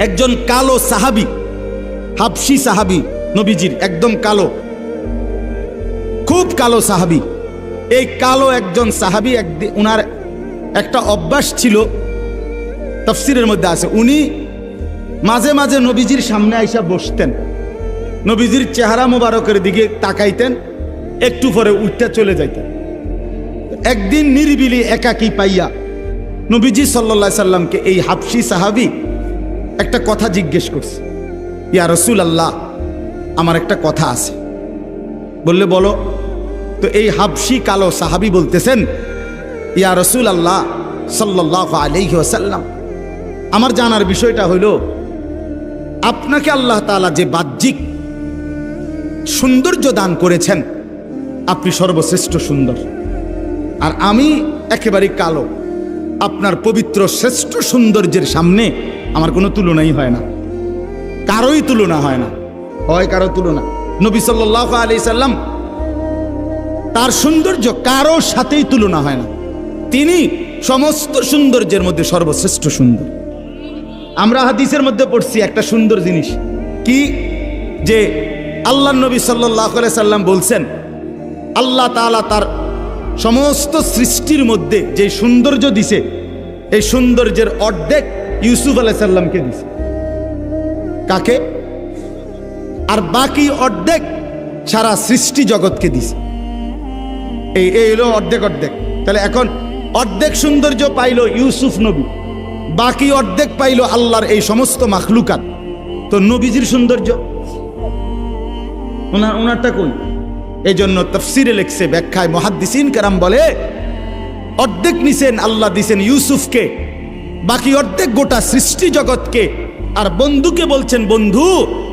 একজন কালো সাহাবী, হাবশী সাহাবী, নবীজির একদম কালো, খুব কালো সাহাবী। এই কালো একজন সাহাবী, একদিন উনার একটা অভ্যাস ছিল, তাফসীরের মধ্যে আছে, উনি মাঝে মাঝে নবীজির সামনে আইসা বসতেন, নবীজির চেহারা মোবারকের দিকে তাকাইতেন, একটু পরে উঠতে চলে যাইতেন। একদিন নিরিবিলি একাকী পাইয়া নবীজি সাল্লাল্লাহু আলাইহি সাল্লামকে এই হাবশী সাহাবী একটা কথা জিজ্ঞেস করছে, ইয়া রাসূলুল্লাহ, আমার একটা কথা আছে। বললে বলো। তো এই হাবশী কালো সাহাবী বলতেছেন, ইয়া রাসূলুল্লাহ সাল্লাল্লাহু আলাইহি ওয়াসাল্লাম, আমার জানার বিষয়টা হইল, আপনাকে আল্লাহ তাআলা যে বাহ্যিক সৌন্দর্য দান করেছেন, আপনি সর্বশ্রেষ্ঠ সুন্দর, আর আমি একেবারে কালো। আপনার পবিত্র শ্রেষ্ঠ সৌন্দর্যের সামনে আমার কোনো তুলনাই হয় না, কারোই তুলনা হয় না, হয় কারো তুলনা। নবী সাল্লাল্লাহু আলাইহি সাল্লাম, তার সৌন্দর্য কারোর সাথেই তুলনা হয় না, তিনি সমস্ত সৌন্দর্যের মধ্যে সর্বশ্রেষ্ঠ সুন্দর। আমরা হাদিসের মধ্যে পড়ছি একটা সুন্দর জিনিস কি, যে আল্লাহ নবী সাল্লাল্লাহু আলাইহি সাল্লাম বলছেন, আল্লাহ তাআলা তার সমস্ত সৃষ্টির মধ্যে যে সৌন্দর্য দিছে, এই সৌন্দর্যের অর্ধেক ইউসুফ আলাইহিস সালামকে দিছে। কাকে? আর বাকি অর্ধেক সারা সৃষ্টি জগৎকে দিছে। এই হলো অর্ধেক অর্ধেক। তাহলে এখন অর্ধেক সৌন্দর্য পাইল ইউসুফ নবী, বাকি অর্ধেক পাইল আল্লাহর এই সমস্ত মাখলুকাত। তো নবীজির সৌন্দর্য ওনারটা কই? এই জন্য তাফসীরে লেখছে, ব্যাখ্যায় মুহাদ্দিসিন কেরাম বলে, অর্ধেক নিছেন আল্লাহ দিছেন ইউসুফকে, বাকি অর্ধেক গোটা সৃষ্টি জগৎকে। আর বন্ধুকে বলছেন, বন্ধু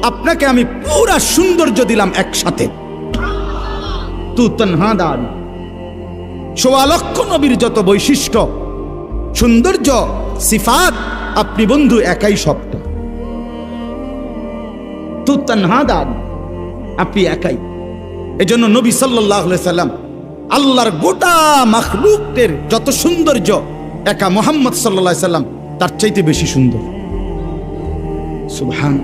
আপনাকে আমি পুরা সৌন্দর্য দিলাম একসাথে। তু তনহা দান, ১৪ লক্ষ নবীর যত বৈশিষ্ট্য, সৌন্দর্য, সিফাত, আপনি বন্ধু একাই শব্দ। তু তনহা দান, আপনি একাই। এজন্য নবী সাল্লাল্লাহু আলাইহি সাল্লাম আল্লাহর গোটা মাখলুকের যত সৌন্দর্য, একা মুহাম্মদ সাল্লাল্লাহু আলাইহি সাল্লাম তার চাইতে বেশি সুন্দর। সুবহান।